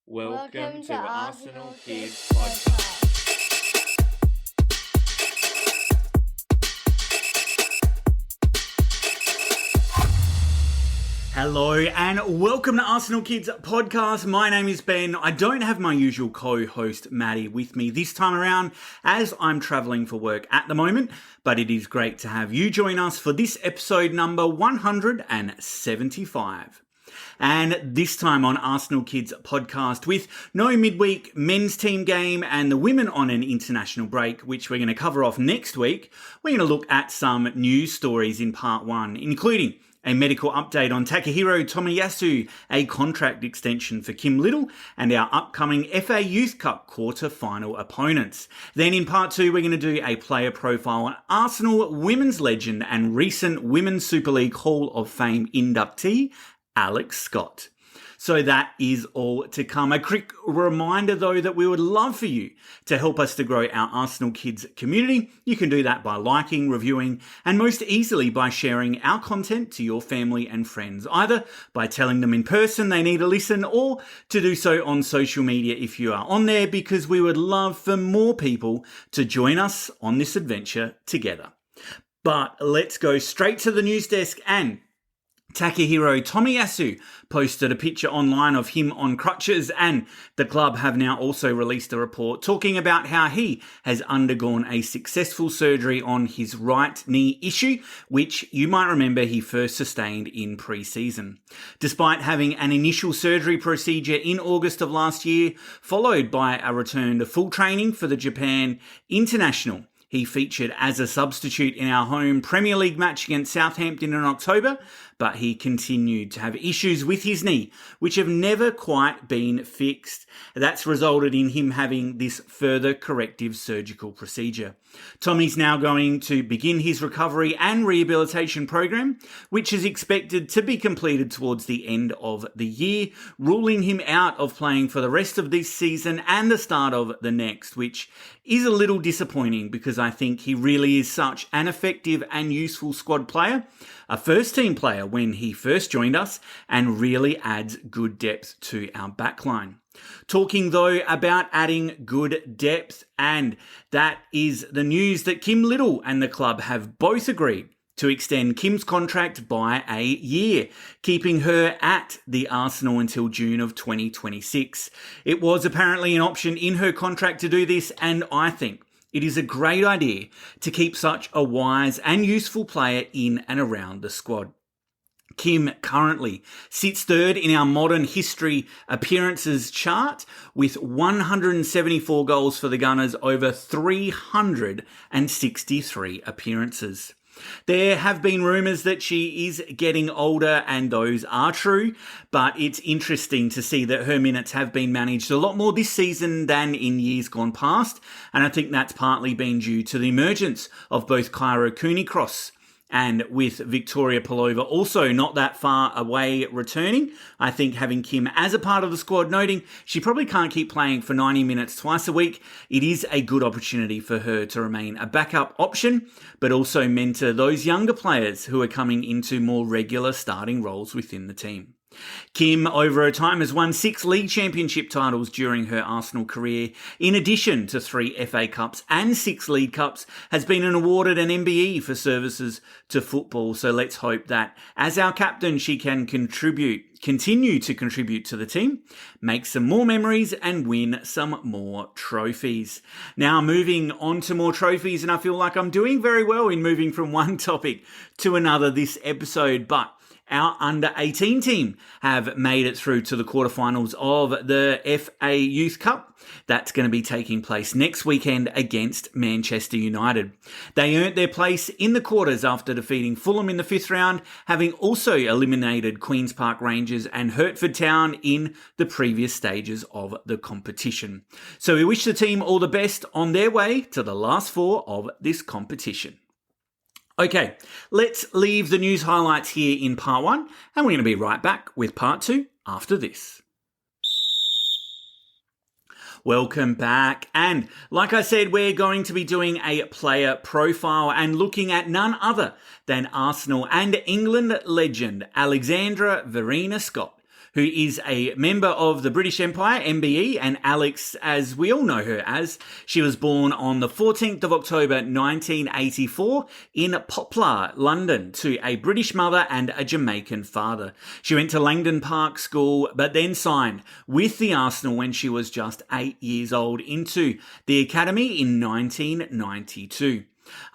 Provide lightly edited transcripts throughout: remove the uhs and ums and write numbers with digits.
Welcome to Arsenal Kids Podcast. Hello and welcome to Arsenal Kids Podcast. My name is Ben. I don't have my usual co-host Maddie with me this time around as I'm travelling for work at the moment, but it is great to have you join us for this episode number 175. And this time on Arsenal Kids Podcast with no midweek men's team game and the women on an international break, which we're going to cover off next week, we're going to look at some news stories in part one, including a medical update on Takehiro Tomiyasu, a contract extension for Kim Little, and our upcoming FA Youth Cup quarter-final opponents. Then in part two, we're going to do a player profile on Arsenal women's legend and recent Women's Super League Hall of Fame inductee, Alex Scott. So that is all to come. A quick reminder though that we would love for you to help us to grow our Arsenal Kids community. You can do that by liking, reviewing, and most easily by sharing our content to your family and friends, either by telling them in person they need to listen or to do so on social media if you are on there, because we would love for more people to join us on this adventure together. But let's go straight to the news desk, and Takehiro Tomiyasu posted a picture online of him on crutches, and the club have now also released a report talking about how he has undergone a successful surgery on his right knee issue, which you might remember he first sustained in pre-season. Despite having an initial surgery procedure in August of last year, followed by a return to full training for the Japan International, he featured as a substitute in our home Premier League match against Southampton in October, but he continued to have issues with his knee, which have never quite been fixed. That's resulted in him having this further corrective surgical procedure. Tommy's now going to begin his recovery and rehabilitation program, which is expected to be completed towards the end of the year, ruling him out of playing for the rest of this season and the start of the next, which is a little disappointing because I think he really is such an effective and useful squad player, a first team player when he first joined us, and really adds good depth to our backline. Talking though about adding good depth, and that is the news that Kim Little and the club have both agreed to extend Kim's contract by a year, keeping her at the Arsenal until June of 2026. It was apparently an option in her contract to do this, and I think it is a great idea to keep such a wise and useful player in and around the squad. Kim currently sits third in our modern history appearances chart with 174 goals for the Gunners over 363 appearances. There have been rumours that she is getting older, and those are true, but it's interesting to see that her minutes have been managed a lot more this season than in years gone past, and I think that's partly been due to the emergence of both Cairo Cooney-Cross and with Victoria Pelova also not that far away returning. I think having Kim as a part of the squad, noting she probably can't keep playing for 90 minutes twice a week, it is a good opportunity for her to remain a backup option, but also mentor those younger players who are coming into more regular starting roles within the team. Kim, over a time, has won 6 league championship titles during her Arsenal career. In addition to 3 FA Cups and 6 League Cups, has been awarded an MBE for services to football. So let's hope that as our captain, she can continue to contribute to the team, make some more memories and win some more trophies. Now moving on to more trophies, and I feel like I'm doing very well in moving from one topic to another this episode, but our under-18 team have made it through to the quarterfinals of the FA Youth Cup. That's going to be taking place next weekend against Manchester United. They earned their place in the quarters after defeating Fulham in the 5th round, having also eliminated Queen's Park Rangers and Hertford Town in the previous stages of the competition. So we wish the team all the best on their way to the last 4 of this competition. Okay, let's leave the news highlights here in part 1, and we're going to be right back with part 2 after this. Welcome back, and like I said, we're going to be doing a player profile and looking at none other than Arsenal and England legend Alexandra Verena Scott, who is a member of the British Empire, MBE, and Alex, as we all know her as. She was born on the 14th of October 1984 in Poplar, London, to a British mother and a Jamaican father. She went to Langdon Park School, but then signed with the Arsenal when she was just 8 years old into the academy in 1992.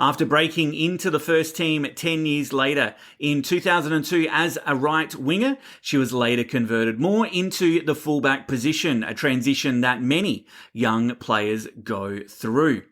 After breaking into the first team 10 years later in 2002 as a right winger, she was later converted more into the fullback position, a transition that many young players go through.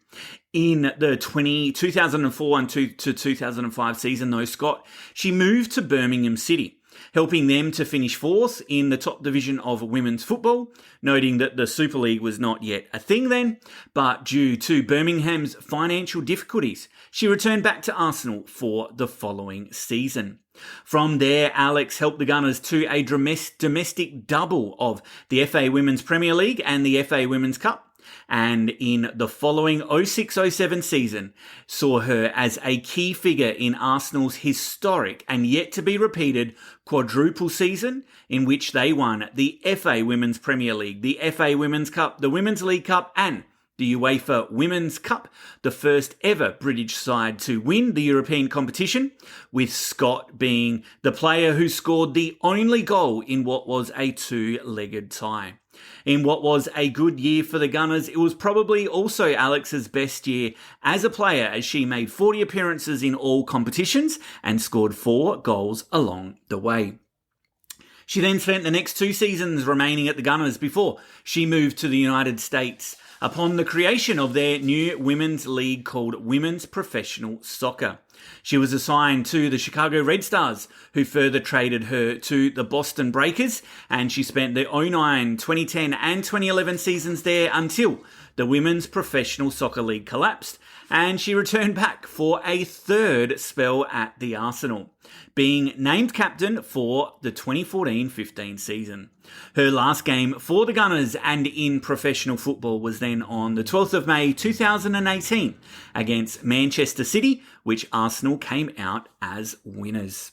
In the 2004 to 2005 season though, she moved to Birmingham City, helping them to finish fourth in the top division of women's football, noting that the Super League was not yet a thing then, but due to Birmingham's financial difficulties, she returned back to Arsenal for the following season. From there, Alex helped the Gunners to a domestic double of the FA Women's Premier League and the FA Women's Cup, and in the following 06-07 season saw her as a key figure in Arsenal's historic and yet to be repeated quadruple season in which they won the FA Women's Premier League, the FA Women's Cup, the Women's League Cup and the UEFA Women's Cup, the first ever British side to win the European competition, with Scott being the player who scored the only goal in what was a two-legged tie. In what was a good year for the Gunners, it was probably also Alex's best year as a player, as she made 40 appearances in all competitions and scored 4 goals along the way. She then spent the next 2 seasons remaining at the Gunners before she moved to the United States upon the creation of their new women's league called Women's Professional Soccer. She was assigned to the Chicago Red Stars, who further traded her to the Boston Breakers, and she spent the 2009, 2010 and 2011 seasons there until the Women's Professional Soccer League collapsed, and she returned back for a third spell at the Arsenal, being named captain for the 2014-15 season. Her last game for the Gunners and in professional football was then on the 12th of May 2018 against Manchester City, which Arsenal came out as winners.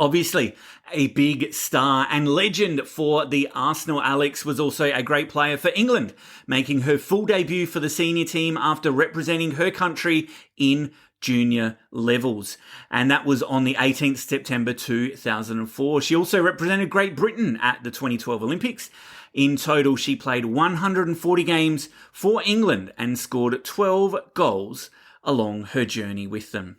Obviously, a big star and legend for the Arsenal, Alex was also a great player for England, making her full debut for the senior team after representing her country in junior levels. And that was on the 18th September 2004. She also represented Great Britain at the 2012 Olympics. In total, she played 140 games for England and scored 12 goals along her journey with them.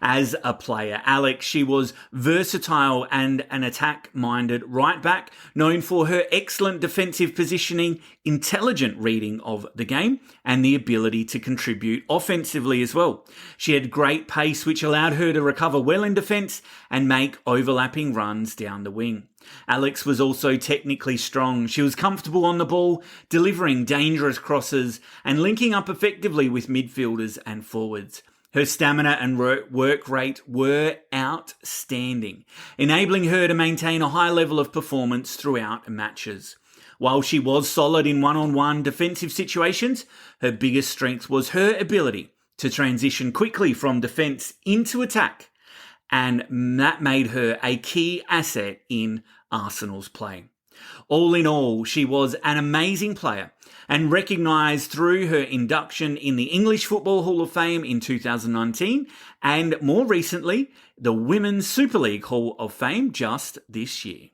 As a player, Alex, she was versatile and an attack-minded right back, known for her excellent defensive positioning, intelligent reading of the game, and the ability to contribute offensively as well. She had great pace, which allowed her to recover well in defence and make overlapping runs down the wing. Alex was also technically strong. She was comfortable on the ball, delivering dangerous crosses and linking up effectively with midfielders and forwards. Her stamina and work rate were outstanding, enabling her to maintain a high level of performance throughout matches. While she was solid in one-on-one defensive situations, her biggest strength was her ability to transition quickly from defence into attack, and that made her a key asset in Arsenal's play. All in all, she was an amazing player and recognised through her induction in the English Football Hall of Fame in 2019 and more recently, the Women's Super League Hall of Fame just this year.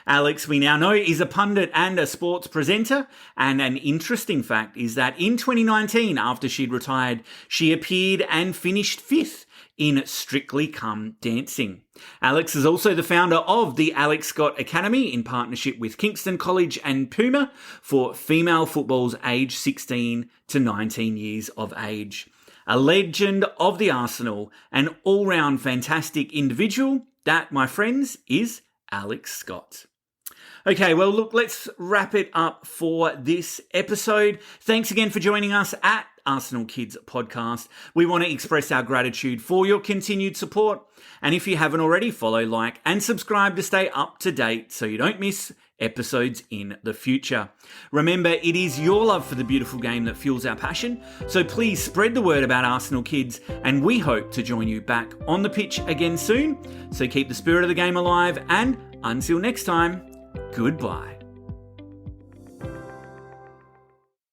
Alex, we now know, is a pundit and a sports presenter, and an interesting fact is that in 2019, after she'd retired, she appeared and finished 5th in Strictly Come Dancing. Alex is also the founder of the Alex Scott Academy in partnership with Kingston College and Puma for female football's age 16 to 19 years of age. A legend of the Arsenal, an all-round fantastic individual. That, my friends, is Alex Scott. Okay, well, look, let's wrap it up for this episode. Thanks again for joining us at Arsenal Kids Podcast. We want to express our gratitude for your continued support. And if you haven't already, follow, like, and subscribe to stay up to date so you don't miss episodes in the future. Remember, it is your love for the beautiful game that fuels our passion. So please spread the word about Arsenal Kids, and we hope to join you back on the pitch again soon. So keep the spirit of the game alive, and until next time, goodbye.